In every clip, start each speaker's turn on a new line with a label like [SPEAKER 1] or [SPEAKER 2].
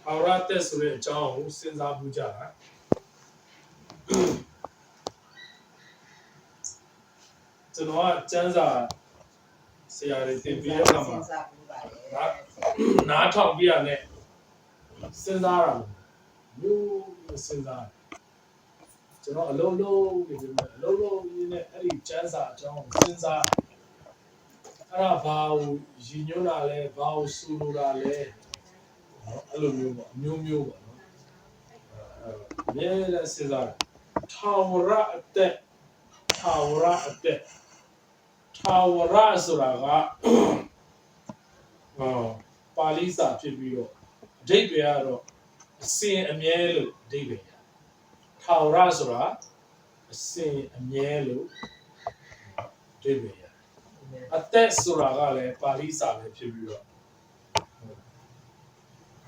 [SPEAKER 1] Our test rate, John, since Abuja. So, no, Janza, say, I think we are not talk be on it. Since our new since I. So, no, low, in it, Janza, John, since I. အဲ့ဒါဘာကိုရည်ညွှန်းတာလဲဘာကိုဆိုလိုတာလဲနော်အဲ့လိုမျိုးပေါ့အမျိုးမျိုးပေါ့နော်အမြဲတမ်းစဉ်းစားထာဝရအသက်ထာဝရအသက်ထာဝရဆိုတာကပါဠိစာဖြစ်ပြီးတော့အဓိပ္ပာယ်ကတော့အစဉ်အမြဲလို့အဓိပ္ပာယ်ထာဝရဆိုတာအစဉ်အမြဲလို့အဓိပ္ပာယ်အသက်ဆိုတာကလည်းပါဠိစာပဲဖြစ်ပြီးတော့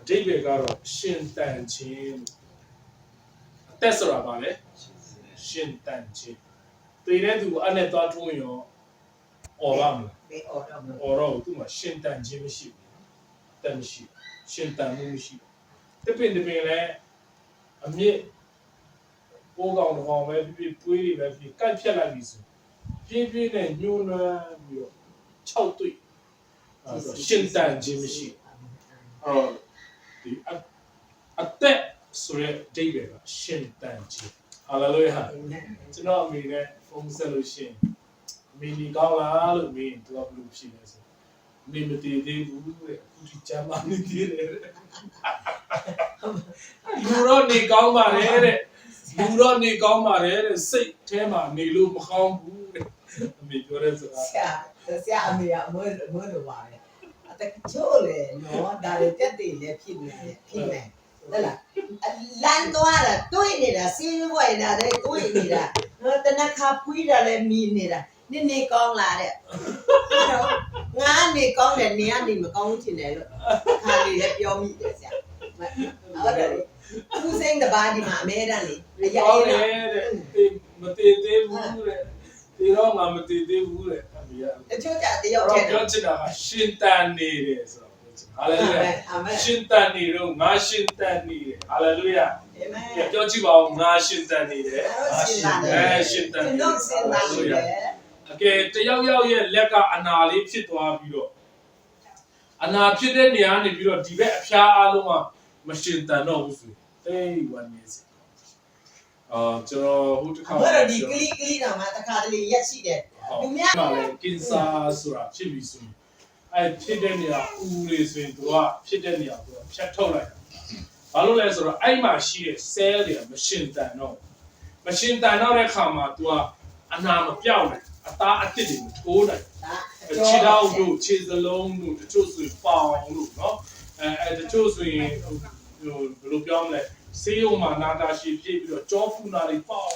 [SPEAKER 1] အဓိပ္ပာယ်ကတော့ရှင်တန်ခြင်းအသက်ဆိုတာကလည်းရှင်တန်ခြင်းတည်တဲ့သူအဲ့နဲ့သွားထုံးရောអော်ပါမလားអော်တော့သူ့မှာရှင်တန်ခြင်းမရှိဘူးအသက်မရှိရှင်တန်မှုမရှိတပင်လဲအမြင့်ပိုးကောင်တစ်ကောင်ပဲပြပွေးတွေပဲပြကိုက်ဖြတ်လိုက်ပြီဆိုပြင်းနဲ့ညှိုးနှမ်းပြီးတော့6တွေ့အဲ့တော့ရှင်တန်ခြင်းမရှိအဲ့တော့ဒီအသက်ဆိုရဲအဓိပ္ပာယ်ကရှင်တန်ခြင်းဟာလေလုယာကျွန်တော်အမေနဲ့ဖုန်းဆက်လို့ရှိရင်အမေဒီကောင်းလားလို့မေးရင်သူကဘယ်လိုဖြေလဲဆိုအမေမတည်သေးဘူးတဲ့အခုဒီကျမ်းမာနေသေးတယ်လူတော့နေကောင်းပါလေတဲ့လူတော့နေကောင်းပါတယ်တဲ့စိတ်ထဲမှာနေလို့မကောင်းဘူးတဲ့အမေပြောတဲ့စကား
[SPEAKER 2] ဆရာအမေကအမွေးလိုပါပဲအတချို့လေနော်ဒါတွေတက်တယ်လေဖြစ်နေဖြစ်နေဟုတ်လားလန်သွားတာတွေးနေတာစီးဝဲနေတာတွေးနေတာနော်တနခါဖွေးတာလည်းမြည်နေတာနေကောင်းလာတဲ့ငါနေကောင်းတယ်နေကနေမကောင်းချင်တယ်လို့ခါလေးလည်းပြောမိတယ်ဆရာဟုတ်တယ်သူစိတ်တပါးဒီမှာအမဲတန်းလေအရာ
[SPEAKER 1] ကြီးတဲ့မတည်သေးဘူးတဲ့ဒီတော့ငါမတည်သေးဘူးတဲ့အမေက
[SPEAKER 2] တချို့ကြတယောက်တည်း
[SPEAKER 1] ပြောချင်တာကရှင်တန်နေတယ်ဆိုတော့ဟာလေလုယာရှင်တန်နေတော့ငါရှင်တန်နေတယ်ဟာလေလုယာအာမင်ပြောကြည့်ပါဦးငါရှင်တန်နေတယ်ရှင်တန်နေတယ်ဟာလေလုယာအကယ်တယောက်ရဲ့လက်ကအနာလေးဖြစ်သွားပြီးတော့အနာဖြစ်တဲ့နေရာနေပြီးတော့ဒီဘက်အဖျားအားလုံးကမရှင်တန်တော့ဘူးဆိုအေးဝမ်းနေစေကျွန်တော်ဟိုတစ်ခါ
[SPEAKER 2] အဲ့တော့ဒီကလီတော့မှတစ်ခါတလေရက်ရှိတယ်
[SPEAKER 1] သူများကလည်းကင်ဆာဆိုတာဖြစ်ပြီဆိုရင်အဲ့ဖြစ်တဲ့နေရာဦးလေဆိုရင်သူကဖြစ်တဲ့နေရာသူကဖြတ်ထုတ်လိုက်တာဘာလို့လဲဆိုတော့အဲ့မှာရှိတဲ့ cell တွေကမရှင်တန်တော့တဲ့ခါမှာသူကအနာမပြောက်နိုင်အသားအသစ်တွေမထိုးနိုင်ခြေထောက်တို့ခြေစလုံးတို့တချို့ဆိုရင်ပေါင်တို့เนาะတချို့ဆိုရင်ဟိုဘယ်လိုပြောမလဲဆေးရုံမှာနာတာရှည်ပြည့်ပြီးတော့ကြောဖူနာတွေပေါက်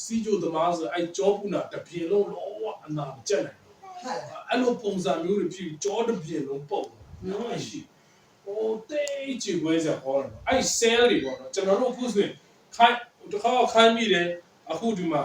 [SPEAKER 1] စီးကြိုသမားဆိုအဲ့ကြောဖူနာတစ်ပြေလုံးလောအနာမကျက်နိုင်အဲ့လိုပုံစံမျိုးတွေဖြစ်ကြောတစ်ပြေလုံးပုတ်နော်ရှိဟိုတေးချီဝဲစဟောတယ်အဲ့ cell တွေပေါ့နော်ကျွန်တော်တို့အခုဆိုရင်တစ်ခါခိုင်းမိတယ်အခုဒီမှာ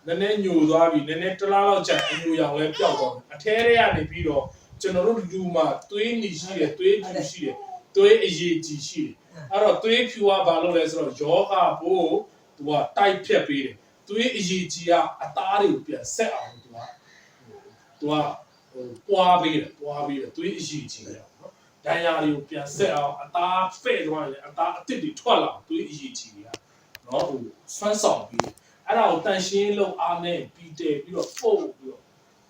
[SPEAKER 1] နည်းနည်းညိုသွားပြီနည်းနည်းတလားလောက်ကြာအညိုရောင်လဲပျောက်သွားတယ်အထဲထဲကနေပြီးတော့ကျွန်တော်တို့လူမှာသွေးနီရှိတယ်သွေးဖြူရှိတယ်သွေးအရည်ကြည်ရှိတယ်အဲ့တော့သွေးဖြူကဘာလို့လဲဆိုတော့ယောဂဘို့သူကတိုက်ဖြတ်ပေးတယ်သွေးအရည်ကြည်ကအသားတွေကိုပြန်ဆက်အောင်သူကပွားပေးတယ်သွေးအရည်ကြည်ရအောင်နော်ဒဏ်ရာတွေကိုပြန်ဆက်အောင်အသားဖဲ့သွားရင်အသားအသစ်တွေထွက်လာသွေးအရည်ကြည်ရနော်ဟိုဆွမ်းဆောင်ပြီးအဲ့ဒါကိုတန်ရှင်းလုံးအားနဲ့ပြီးတယ်ပြီးတော့ပို့ပြီးတော့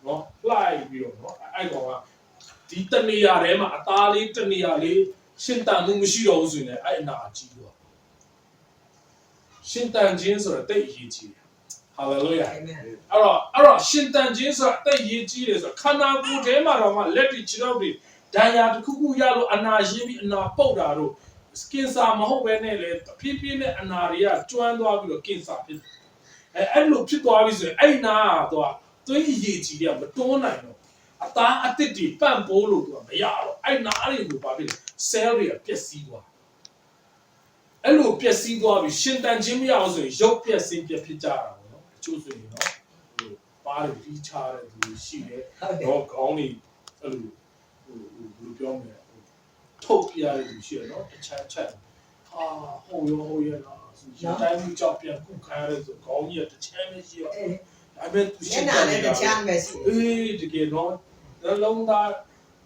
[SPEAKER 1] နော်လှိုက်ပြီးတော့နော်အဲ့ကောင်ကဒီတနေရာထဲမှာအသားလေးတနေရာလေးရှင်တန်မှုမရှိတော့ဘူးဆိုရင်အဲ့အနာကြီးတော့ရှင်တန်ခြင်းဆိုတော့တိတ်အရေးကြီးတယ်ဟာလေလုယာအဲ့တော့ရှင်တန်ခြင်းဆိုတာတိတ်အရေးကြီးတယ်ဆိုတော့ခန္ဓာကိုယ်ထဲမှာတော့မှလက်တွေခြေထောက်တွေဒဏ်ရာတစ်ခုခုရလို့အနာရင်းပြီးအနာပုတ်တာတို့ကင်ဆာမဟုတ်ဘဲနဲ့လေဖြည်းဖြည်းနဲ့အနာတွေကကျွမ်းသွားပြီးတော့ကင်ဆာဖြစ်အဲ့လိုဖြစ်သွားပြီဆိုရင်အဲ့နာကတော့သွေးအရည်ကြီးတွေကမတွန်းနိုင်တော့အသားအသစ်တွေပန့်ပိုးလို့သူကမရတော့အဲ့နာတွေကိုဘာဖြစ်လဲ cell တွေကပျက်စီးသွားအဲ့လိုပျက်စီးသွားပြီးရှင်တန်ခြင်းမရအောင်ဆိုရင်ရုပ်ပျက်စီးပြဖြစ်ကြတာပေါ့နော်အချို့ဆိုရင်နော်ဟိုပါးတွေပြီးချတဲ့သူရှိတယ်တော့ခေါင်းတွေအဲ့လိုဟိုဘယ်လိုပြောမလဲ ထုတ်ပြရတဲ့လူရှိရနော်တချမ်းချက်ဟာဟိုရောလားရတိုင်းမှုကြောက်ပြန်ခုခံရတဲ့ဆိုခေါင်းကြီးကတချမ်းမရှိရောဒါပေမဲ့သူရှင်းတယ်
[SPEAKER 2] တခြားမရှိ
[SPEAKER 1] အေးတကယ်တော့လုံးသား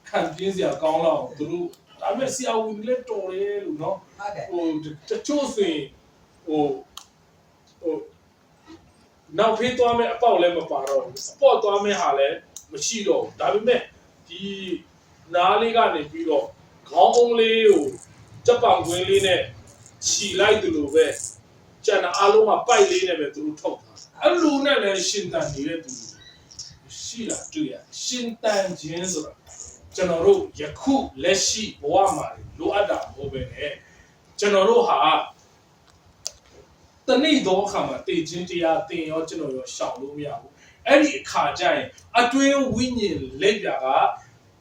[SPEAKER 1] ခံပြင်းစရာကောင်းတော့သူတို့ဒါပေမဲ့ဆရာဝန်လည်းတော်တယ်လို့နော်
[SPEAKER 2] ဟုတ်တယ်
[SPEAKER 1] ဟိုတချို့ဆိုရင်ဟိုနောက်ဖေးသွားမဲ့အပေါက်လည်းမပါတော့ဘူးစပေါ့သွားမဲ့ဟာလည်းမရှိတော့ဘူးဒါပေမဲ့ဒီနားလေးကနေပြီးတော့ခေါင်းအုံးလေးကိုကြက်ပောင်ကွင်းလေးနဲ့ခြီလိုက်တယ်လို့ပဲကျန်တဲ့အားလုံးကပိုက်လေးနဲ့ပဲသူတို့ထုတ်တာအဲ့လိုနဲ့လည်းရှင်းတန်နေတဲ့သူရှိတာတွေ့ရရှင်းတန်ခြင်းဆိုတာကျွန်တော်တို့ယခုလက်ရှိဘဝမှာလိုအပ်တာမဟုတ်ပဲနဲ့ကျွန်တော်တို့ဟာတနေ့တော့အခါမှာတည်ခြင်းတရားသင်ရောကျွန်တော်ရောရှောင်လို့မရဘူးအဲ့ဒီအခါကျရင်အတွင်းဝိညာဉ်လက်ပြက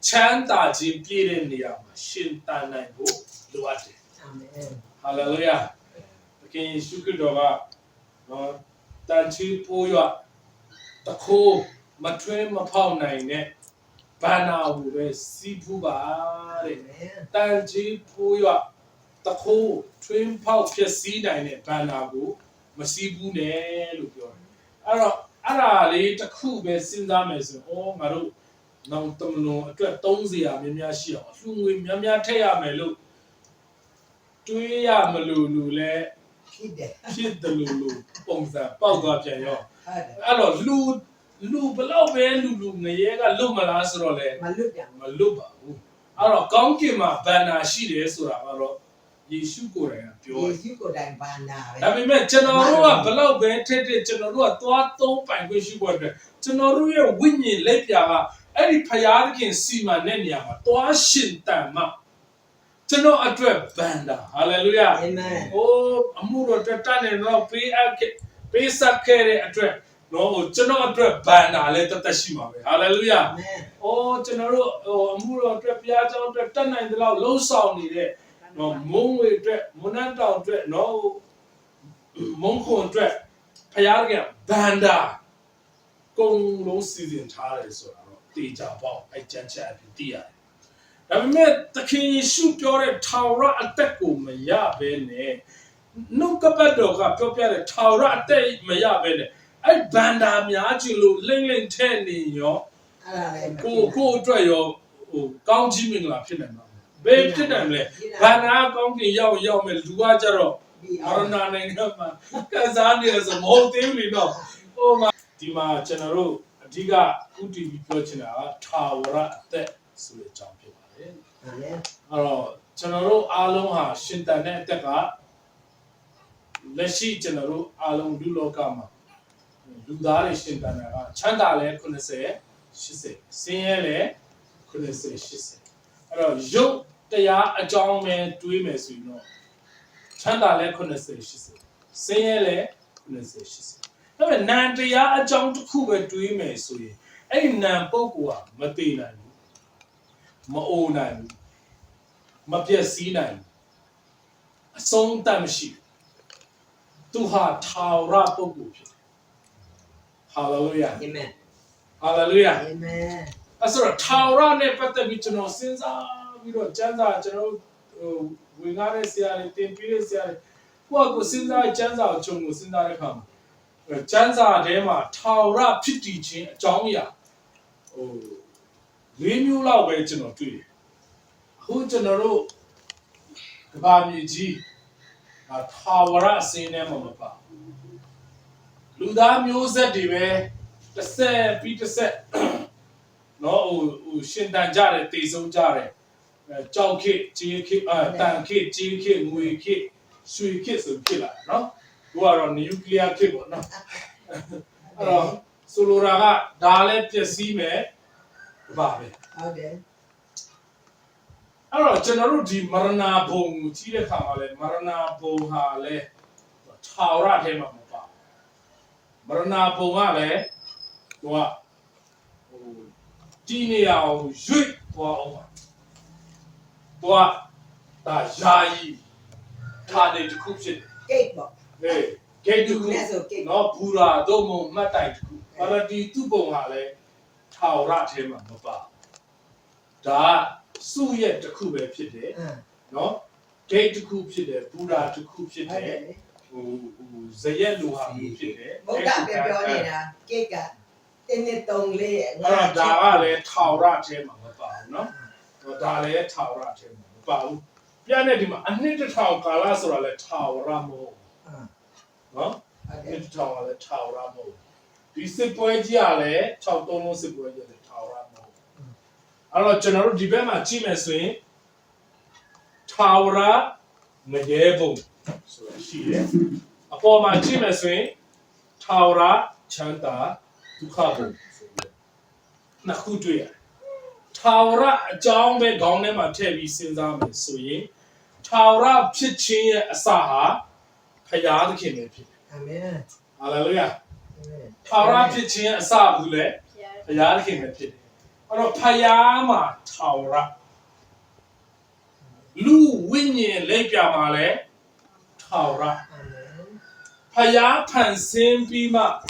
[SPEAKER 1] ချမ်းသာခြင်းပြည့်တဲ့နေရာမှာရှင်တန်နိုင်ဖို့လိုအပ်တယ်
[SPEAKER 2] အာမင်
[SPEAKER 1] ဟာလေလုယာသခင်ယေရှုခရစ်တော်ကနော်တန်ချီပိုးရတခိုးမထွင်းမဖောက်နိုင်တဲ့ဘာနာဟုပဲစီးဖူးပါတဲ့တန်ချီပိုးရတခိုးထွင်းဖောက်ဖြစ်စည်းနိုင်တဲ့ဘာနာကိုမစီးဘူးနဲ့လို့ပြောတယ်အဲ့တော့အဲ့ဒါလေးတစ်ခုပဲစဉ်းစားမယ်ဆိုရင်ငါတို့နောက်တမလုံးအတွက်30ရာများများရှိအောင်အလှငွေများများထည့်ရမယ်လို့တွေးရမလို့လို့လဲ
[SPEAKER 2] ဖြစ်တယ်
[SPEAKER 1] ဖြစ်တယ်လို့ပုံစံပေါက်သွားပြန်ရော
[SPEAKER 2] ဟုတ်တယ်
[SPEAKER 1] အဲ့တော့လူဘလောက်ပဲလူငရဲကလွတ်မလားဆိုတော့လေ
[SPEAKER 2] မလွတ်ပြန်
[SPEAKER 1] မလွတ်ပါဘူးအဲ့တော့ကောင်းကင်မှာဘန္နာရှိတယ်ဆိုတာကတော့ယေရှုကိုယ်တိုင်ကပြော
[SPEAKER 2] ယေ
[SPEAKER 1] တယ်
[SPEAKER 2] ရှုကိုယ်တိုင်ဘာနာပဲ
[SPEAKER 1] ဒါပေမဲ့ကျွန်တော်တို့ကဘလောက်ပဲထက်တဲ့ကျွန်တော်တို့ကသွားသုံးပိုင်ခွင့်ရှိဖို့အတွက်ကျွန်တော်တို့ရဲ့ဝိညာဉ်လက်ပြကအဲ့ဒီဖယားသခင်စီမံတဲ့နေရာမှာသွားရှင်တန်မှာကျွန်တော်အတွက်ဘန္တာဟာလေလုယာ
[SPEAKER 2] အာမင်
[SPEAKER 1] โอ้အမှုတော်တက်တဲ့တော့ပေးဆက်ခဲ့တဲ့အတွက်နော်ကျွန်တော်အတွက်ဘန္တာလည်းတတ်ရှိမှာပဲဟာလေလုယာ
[SPEAKER 2] အာမင်
[SPEAKER 1] โอ้ကျွန်တော်တို့အမှုတော်အတွက်ဘုရားကျောင်းအတွက်တက်နိုင်တဲ့လောက်လှုပ်ဆောင်နေတဲ့နော်မုံဝေအတွက်မွန်းနှံတောင်အတွက်နော်မုံခွန်အတွက်ဘုရားကဘန္တာကုံလုံးစီစဉ်ထားတယ်ဆိုတာတော့တေချာပေါ့အဲ့ကြံချက်အဖြစ်သိရတယ်ဒါပေမဲ့သခင်ယေရှုပြောတဲ့ထာဝရအသက်ကိုမရဘဲနဲ့နှုတ်ကပတ်တော်ကပြောပြတဲ့ထာဝရအသက်မရဘဲနဲ့အဲ့ဘန္တာများချင်လို့လိမ့်လိမ့်ထဲနေရော
[SPEAKER 2] အဲ့ဒါလည်း
[SPEAKER 1] ကိုအတွက်ရောကောင်းကြီးမင်္ဂလာဖြစ်နိုင်မှာဘယ်ဖြစ်နိုင်မလဲဘန္တာကောင်းကင်ရောက်မဲ့လူကကြတော့မရဏနိုင်ငံမှာကစားနေရဆိုမဟုတ်သေးဘူးလေနော်ဟိုမှာဒီမှာကျွန်တော်တို့အဓိကကုတီပြီးပြောချင်တာကထာဝရအသက်ဆိုတဲ့အကြောင်းဖြစ်ပါတယ်
[SPEAKER 2] အာမင်
[SPEAKER 1] အဲ့တော့ကျွန်တော်တို့အားလုံးဟာရှင်တန်တဲ့အသက်ကလက်ရှိကျွန်တော်တို့အားလုံးလူလောကမှာလူသားတွေရှင်တန်တာကချမ်းသာလဲ90 80ဆင်းရဲလဲ90 80အဲ့တော့ရုပ်တရားအကြောင်းပဲတွေးမယ်ဆိုရင်တော့ချမ်းသာလဲ90 80ဆင်းရဲလဲ90 80ဒါပေမဲ့နံတရားအကြောင်းတစ်ခုပဲတွေးမယ်ဆိုရင်အဲ့ဒီနံပုဂ္ဂိုလ်ကမတည်နိုင်ဘူးမအိုနိုင်ဘူးမပြည့်စည်နိုင်အဆုံးတတ်မရှိသူဟာထာဝရပုဂ္ဂိုလ်ဖြစ်တယ်ဟာလေလုယာ
[SPEAKER 2] အာမင်
[SPEAKER 1] ဟာလေလုယာ
[SPEAKER 2] အာမင်
[SPEAKER 1] အဲ့ဆိုတော့ထာဝရနဲ့ပတ်သက်ပြီးကျွန်တော်စဉ်းစားပြီးတော့ကျမ်းစာကျွန်တော်ဝင်ကားတဲ့ဆရာတွေတင်ပြတဲ့ဆရာတွေကိုစဉ်းစားကျမ်းစာကိုခြုံကိုစဉ်းစားတဲ့အခါမှာကျမ်းစာထဲမှာထာဝရဖြစ်တည်ခြင်းအကြောင်းအရာ၄မျိုးလောက်ပဲကျွန်တော်တွေ့တယ်အခုကျွန်တော်တို့ကဘာမြေကြီးထာဝရအစင်းထဲမှာမပါလူသားမျိုးဆက်တွေပဲတစ်ဆက်ပြီးတစ်ဆက်နော်ဟိုရှင်တန်ကြတယ်တည်ဆုံးကြတယ်ကြောက်ခေကြေးခေတန်ခေကြေးခေငွေခေရွှေခေဆိုဖြစ်လာနော်ဟိုကတော့နျူကလ িয়ার ခေပေါ့နော်အဲ့တော့ဆိုလိုတာကဒါလည်းပျက်စီးမယ်ဘာပဲ
[SPEAKER 2] ဟုတ်တယ်
[SPEAKER 1] အဲ့တော့ကျွန်တော်တို့ဒီမရဏဘုံကိုကြီးတဲ့ခါမှာလဲမရဏဘုံဟာလဲထာဝရထဲမှာမပါမရဏဘုံကလည်းဟိုတီးနေအောင်ရွေ့သွားအောင်ပါတော့ဒါယာယီထားတဲ့တစ်ခုဖြစ်တယ်
[SPEAKER 2] ကိတ်ပေါ့
[SPEAKER 1] ဟေးဂိတ်တစ်ခု
[SPEAKER 2] လက်ဆိုကိတ်
[SPEAKER 1] နော်ဘူရာတို့မမှတ်တိုင်တစ်ခုပါရတီသူ့ဘုံဟာလဲထာဝရထဲမှာမပါဒါ စုရဲ့တစ်ခုပဲဖြစ်တယ်နော်ဂိတ်တစ်ခုဖြစ်တယ်ဘူရာတစ်ခုဖြစ်တယ်ဟိုဇရက်လူဟာမျိုးဖြစ်တယ်
[SPEAKER 2] ဘုရားပြောနေတာကိတ်ကတင်းနဲ့တုံးလေး
[SPEAKER 1] အဲ့ဒါကလည်းထာဝရထဲမှာမပါဘူးနော်ဒါလည်းထာဝရထဲမှာမပါဘူးပြတဲ့ဒီမှာအနှစ်တစ်ထောင်ကာလဆိုတာလည်းထာဝရမဟုတ်နော်အနှစ်တစ်ထောင်ကလည်းထာဝရမဟုတ်ဒီစစ်ပွဲကြီးကလည်း6-3လုံးစစ်ပွဲကြီးလည်းထာဝရမဟုတ်အဲ့တော့ကျွန်တော်တို့ဒီဘက်မှာကြည့်မယ်ဆိုရင်ထာဝရမရေဘုံဆိုတာရှိတယ်အပေါ်မှာကြည့်မယ်ဆိုရင်ထာဝရချမ်းသာဒုက္ခဘုံဆိုပြီးနှစ်ခုတွေ့ရတယ်ထာဝရအကြောင်းပဲခေါင်းထဲမှာထည့်ပြီးစဉ်းစားမယ်ဆိုရင်ထာဝရဖြစ်ခြင်းရဲ့အစဟာဖယားသခင်ပဲဖြစ်တယ်
[SPEAKER 2] အာမင်
[SPEAKER 1] ဟာလေလုယာထာဝရဖြစ်ခြင်းရဲ့အစဘူးလေဖယားသခင်ပဲဖြစ်တယ်အဲ့တော့ဖယားမှာထာဝရလူဝိညာဉ်လက်ပြမှာလဲထာဝရ
[SPEAKER 2] အာမင်
[SPEAKER 1] ဖယားဖန်ဆင်းပြီးမှ